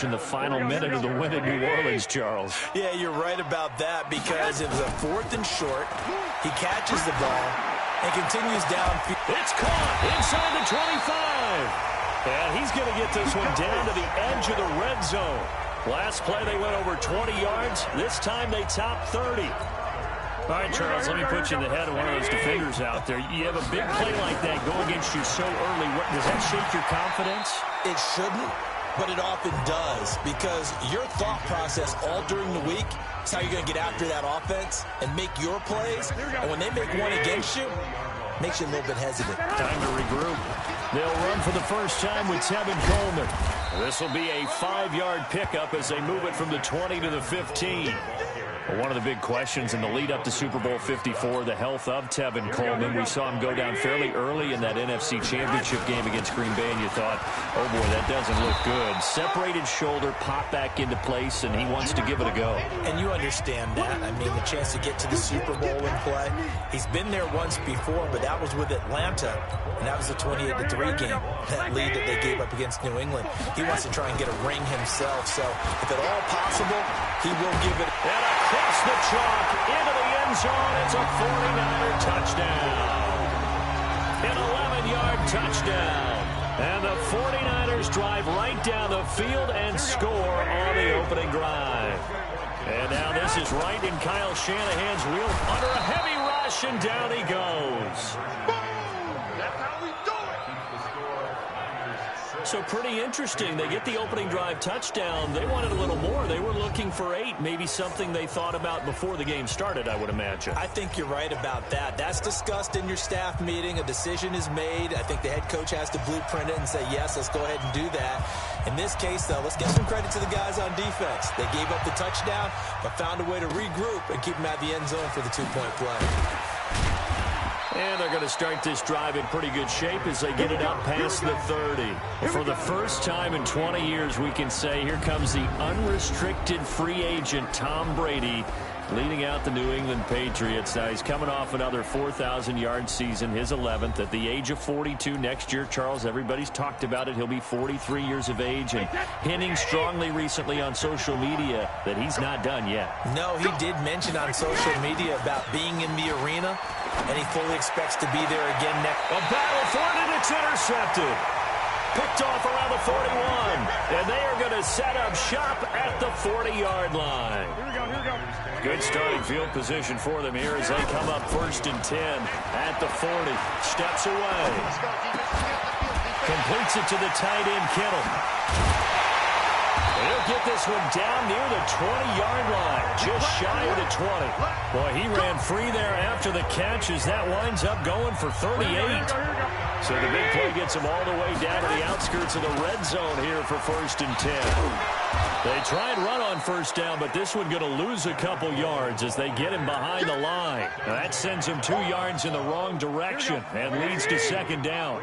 in the final minute of the win in New Orleans, Charles. Yeah, you're right about that because it was a 4th and short. He catches the ball and continues down. It's caught inside the 25. And he's going to get this one down to the edge of the red zone. Last play, they went over 20 yards. This time, they topped 30. All right, Charles, let me put you in the head of one of those defenders out there. You have a big play like that go against you so early. Does that shake your confidence? It shouldn't. But it often does, because your thought process all during the week is how you're going to get after that offense and make your plays. And when they make one against you, it makes you a little bit hesitant. Time to regroup. They'll run for the first time with Tevin Coleman. This will be a 5-yard pickup as they move it from the 20 to the 15. One of the big questions in the lead-up to Super Bowl 54, the health of Tevin Coleman. We saw him go down fairly early in that NFC Championship game against Green Bay, and you thought, oh, boy, that doesn't look good. Separated shoulder, pop back into place, and he wants to give it a go. And you understand that. I mean, the chance to get to the Super Bowl and play. He's been there once before, but that was with Atlanta, and that was a 28-3 game, that lead that they gave up against New England. He wants to try and get a ring himself, so if at all possible, he will give it. And across the chalk, into the end zone, it's a 49er touchdown. An 11-yard touchdown. And the 49ers drive right down the field and score on the opening drive. And now this is right in Kyle Shanahan's wheel under a heavy rush, and down he goes. That's how we do it. So pretty interesting. They get the opening drive touchdown. They wanted a little more. They were looking for 8, maybe something they thought about before the game started, I would imagine. I think you're right about that. That's discussed in your staff meeting. A decision is made. I think the head coach has to blueprint it and say, yes, let's go ahead and do that. In this case, though, let's give some credit to the guys on defense. They gave up the touchdown, but found a way to regroup and keep them at the end zone for the 2-point play. And they're going to start this drive in pretty good shape as they get it up past the 30. For the first time in 20 years, we can say, here comes the unrestricted free agent Tom Brady leading out the New England Patriots. Now, he's coming off another 4,000-yard season, his 11th, at the age of 42 next year. Charles, everybody's talked about it. He'll be 43 years of age, and hinting strongly recently on social media that he's not done yet. No, he did mention on social media about being in the arena, and he fully expects to be there again next. A battle for it, and it's intercepted. Picked off around the 41, and they are going to set up shop at the 40-yard line. Here we go. Good starting field position for them here as they come up 1st and 10 at the 40. Steps away. Completes it to the tight end, Kittle. He'll get this one down near the 20-yard line, just shy of the 20. Boy, he ran free there after the catch as that winds up going for 38. So the big play gets him all the way down to the outskirts of the red zone here for 1st and 10. They try and run on 1st down, but this one going to lose a couple yards as they get him behind the line. Now that sends him 2 yards in the wrong direction and leads to 2nd down.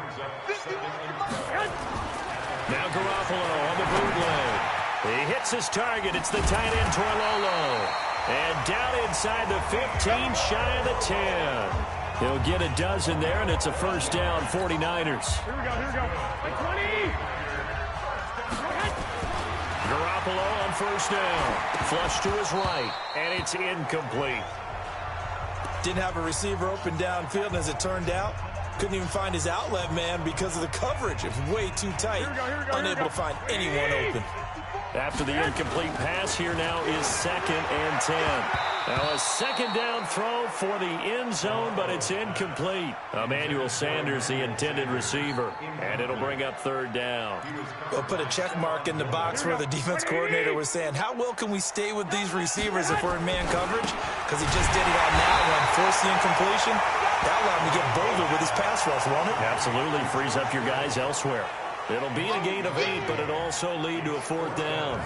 Now Garoppolo on the bootleg. He hits his target. It's the tight end, Torlolo. And down inside the 15, shy of the 10. He'll get a dozen there, and it's a 1st down, 49ers. Here we go. 20. Garoppolo on 1st down. Flush to his right, and it's incomplete. Didn't have a receiver open downfield, and as it turned out, couldn't even find his outlet man because of the coverage. It was way too tight. Unable to find anyone open. After the incomplete pass, here now is 2nd and 10. Now a 2nd down throw for the end zone, but it's incomplete. Emmanuel Sanders, the intended receiver, and it'll bring up 3rd down. We'll put a check mark in the box where the defense coordinator was saying, how well can we stay with these receivers if we're in man coverage? Because he just did it on that one, forced the incompletion. That allowed him to get bolder with his pass rush, won't it? Absolutely, frees up your guys elsewhere. It'll be a gain of 8, but it'll also lead to a 4th down.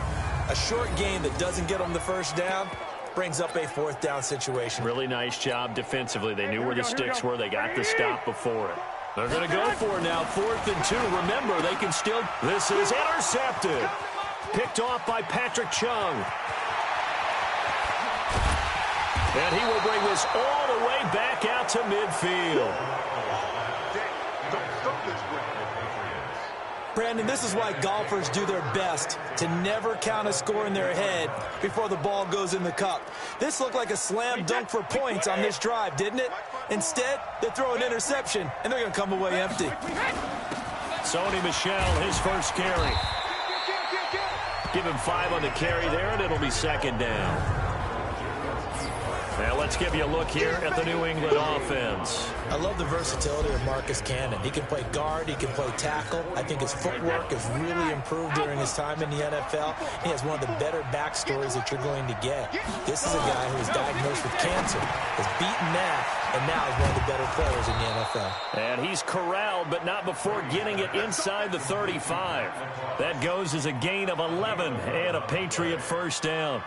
A short gain that doesn't get them the 1st down brings up a 4th down situation. Really nice job defensively. They knew where the sticks were. They got the stop before it. They're going to go for it now, 4th and 2. Remember, they can still... This is intercepted. Picked off by Patrick Chung. And he will bring this all the way back out to midfield. Brandon, this is why golfers do their best to never count a score in their head before the ball goes in the cup. This looked like a slam dunk for points on this drive, didn't it? Instead, they throw an interception, and they're going to come away empty. Sony Michel, his first carry. Give him 5 on the carry there, and it'll be second down. Now let's give you a look here at the New England offense. I love the versatility of Marcus Cannon. He can play guard, he can play tackle. I think his footwork has really improved during his time in the NFL. He has one of the better backstories that you're going to get. This is a guy who was diagnosed with cancer, has beaten that, and now is one of the better players in the NFL. And he's corralled, but not before getting it inside the 35. That goes as a gain of 11 and a Patriot first down.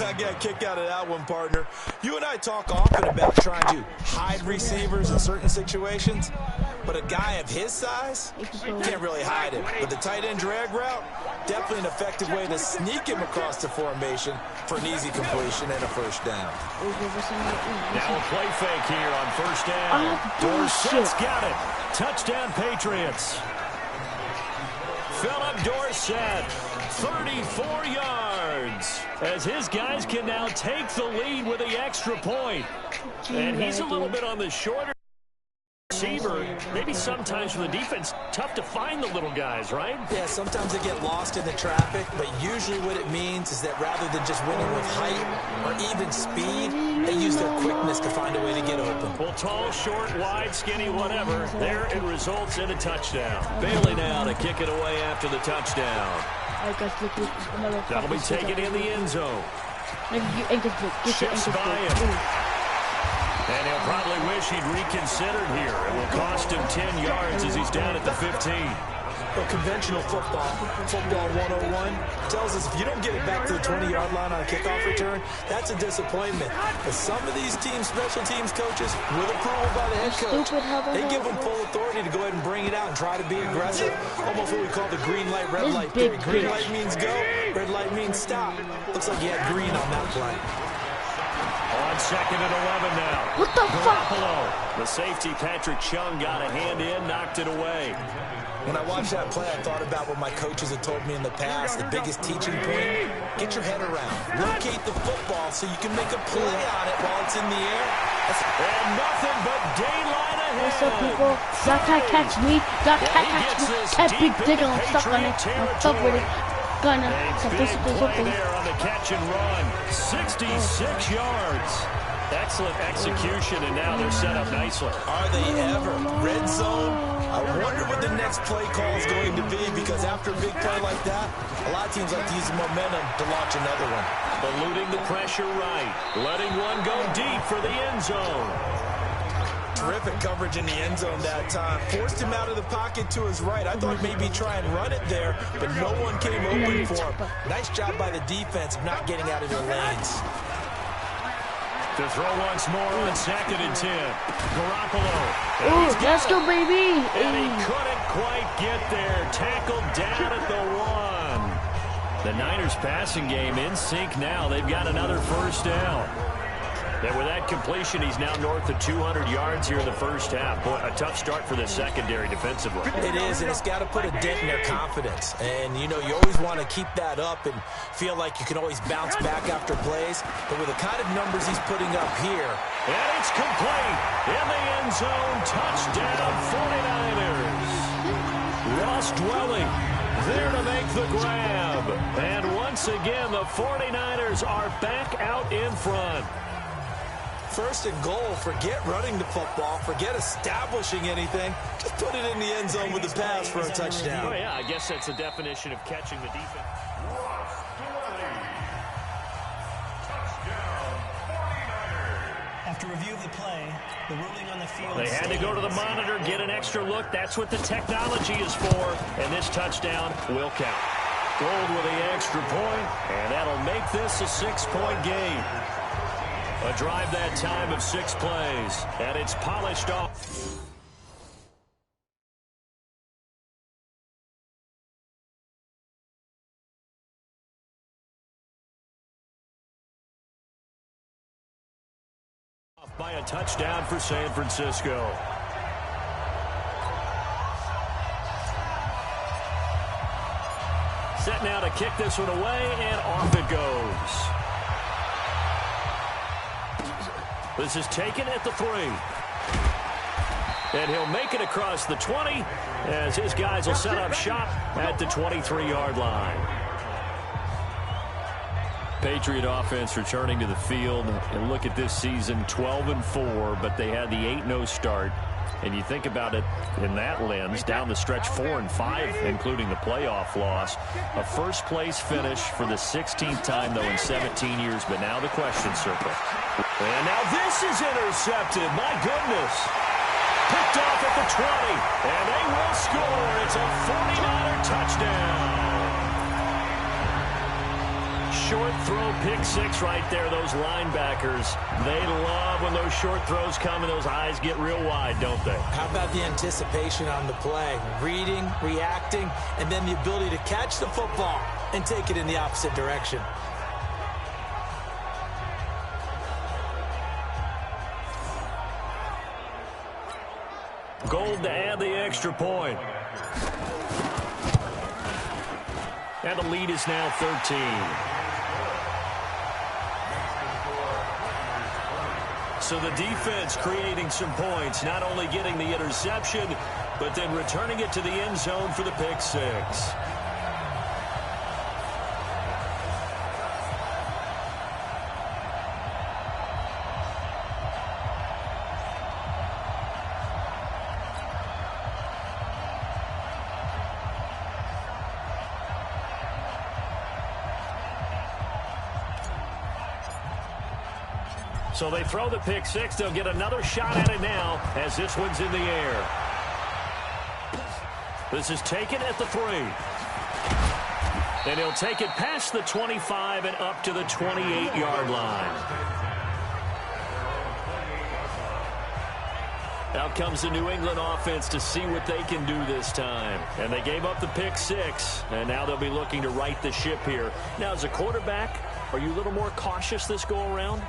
I got a kick out of that one, partner. You and I talk often about trying to hide receivers in certain situations, but a guy of his size, you can't really hide him. But the tight end drag route, definitely an effective way to sneak him across the formation for an easy completion and a first down. Now a play fake here on first down. Dorsett's got it. Touchdown, Patriots. Philip Dorsett, 34 yards, as his guys can now take the lead with the extra point. And he's a little bit on the shorter receiver. Maybe sometimes for the defense, tough to find the little guys, right? Yeah, sometimes they get lost in the traffic, but usually what it means is that rather than just winning with height or even speed, they use their quickness to find a way to get open. Well, tall, short, wide, skinny, whatever, there it results in a touchdown. Bailey now to kick it away after the touchdown. That'll be taken in the end zone. Shifts by him. And he'll probably wish he'd reconsidered here. It will cost him 10 yards as he's down at the 15. Well, conventional football 101, tells us if you don't get it back to the 20-yard line on a kickoff return, that's a disappointment. But some of these teams, special teams coaches, with approval by the head coach, they give them full authority to go ahead and bring it out and try to be aggressive. Almost what we call the green light, red light theory. Green light means go, red light means stop. Looks like he had green on that play. On second and 11 now. What the fuck? The safety, Patrick Chung, got a hand in, knocked it away. When I watched that play, I thought about what my coaches had told me in the past. The biggest teaching point, get your head around. Locate the football so you can make a play on it while it's in the air. And nothing but daylight ahead. What's up, people? That guy catch me. That guy catch me. That big digger. I'm stuck on it. I'm stuck with it. Gonna. Something. There on the catch and run. 66 yards. Excellent execution, and now they're set up nicely. Are they ever? Red zone? I wonder what the next play call is going to be, because after a big play like that, a lot of teams like to use the momentum to launch another one. Eluding the pressure right. Letting one go deep for the end zone. Terrific coverage in the end zone that time. Forced him out of the pocket to his right. I thought maybe try and run it there, but no one came open for him. Nice job by the defense of not getting out of their lanes. To throw once more on second and 10. Garoppolo. Ooh, let's go, baby. And he couldn't quite get there. Tackled down at the 1. The Niners passing game in sync now. They've got another first down. And with that completion, he's now north of 200 yards here in the first half. Boy, a tough start for the secondary defensively. It is, and it's got to put a dent in their confidence. And, you know, you always want to keep that up and feel like you can always bounce back after plays. But with the kind of numbers he's putting up here. And it's complete. In the end zone, touchdown 49ers. Ross Dwelling there to make the grab. And once again, the 49ers are back out in front. First and goal, forget running the football, forget establishing anything. Just put it in the end zone with the pass for a touchdown. Oh, yeah, I guess that's the definition of catching the defense. After review of the play, the ruling on the field... They had to go to the monitor, get an extra look. That's what the technology is for. And this touchdown will count. Gold with the extra point, and that'll make this a 6-point game. A drive that time of 6 plays, and it's polished off. By a touchdown for San Francisco. kick this one away, and off it goes. This is taken at the 3. And he'll make it across the 20 as his guys will set up shop at the 23-yard line. Patriot offense returning to the field. And look at this season, 12-4, but they had the 8-0 start. And you think about it in that lens, down the stretch 4-5, including the playoff loss. A first-place finish for the 16th time, though, in 17 years. But now the question circle. And now this is intercepted. My goodness. Picked off at the 20. And they will score. It's a 49er touchdown. Short throw, pick 6 right there. Those linebackers, they love when those short throws come and those eyes get real wide, don't they? How about the anticipation on the play? Reading, reacting, and then the ability to catch the football and take it in the opposite direction. Gold to add the extra point. And the lead is now 13. So the defense creating some points, not only getting the interception, but then returning it to the end zone for the pick 6. So they throw the pick 6. They'll get another shot at it now as this one's in the air. This is taken at the 3. And he'll take it past the 25 and up to the 28-yard line. Out comes the New England offense to see what they can do this time. And they gave up the pick 6, and now they'll be looking to right the ship here. Now, as a quarterback, are you a little more cautious this go-around?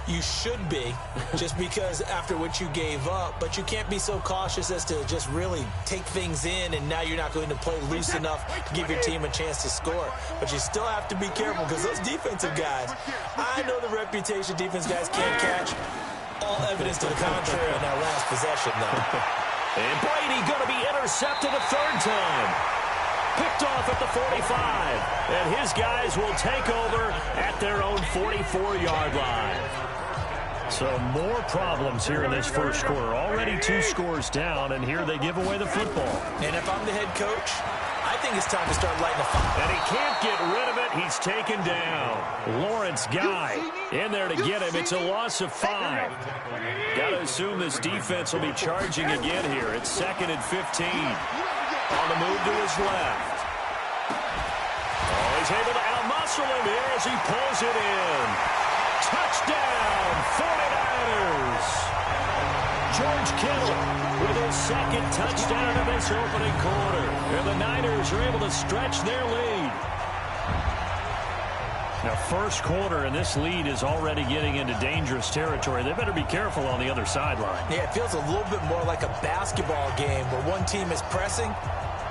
You should be, just because after what you gave up, but you can't be so cautious as to just really take things in, and now you're not going to play loose enough to give your team a chance to score. But you still have to be careful because those defensive guys, I know the reputation defense guys can't catch. All evidence to the contrary on that last possession, though. And Brady going to be intercepted a 3rd time. Picked off at the 45. And his guys will take over at their own 44-yard line. So more problems here in this first quarter. Already 2 scores down, and here they give away the football. And if I'm the head coach, I think it's time to start lighting the fire. And he can't get rid of it. He's taken down. Lawrence Guy in there to get him. It's a loss of 5. Got to assume this defense will be charging again here. It's 2nd and 15. On the move to his left. Oh, he's able to outmuscle him here as he pulls it in. Touchdown, 49ers. George Kittle with his 2nd touchdown of this opening quarter. And the Niners are able to stretch their lead. Now, first quarter, and this lead is already getting into dangerous territory. They better be careful on the other sideline. Yeah, it feels a little bit more like a basketball game where one team is pressing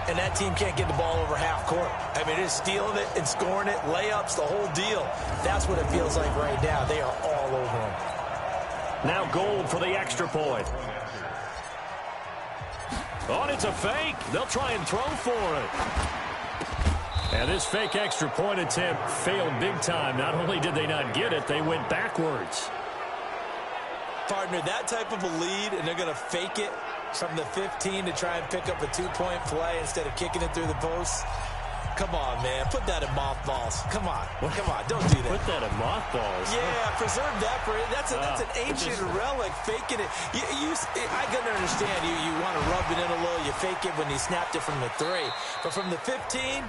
and that team can't get the ball over half court. I mean, it is stealing it and scoring it, layups, the whole deal. That's what it feels like right now. They are all over them. Now Gold for the extra point. Oh, and it's a fake. They'll try and throw for it. And this fake extra point attempt failed big time. Not only did they not get it, they went backwards. Partner, that type of a lead, and they're going to fake it from the 15 to try and pick up a 2-point play instead of kicking it through the posts. Come on, man. Put that in mothballs. Come on. Come on. Don't do that. Put that in mothballs? Yeah, preserve that for it. That's an ancient relic, faking it. I can understand you want to rub it in a little. You fake it when he snapped it from the 3. But from the 15,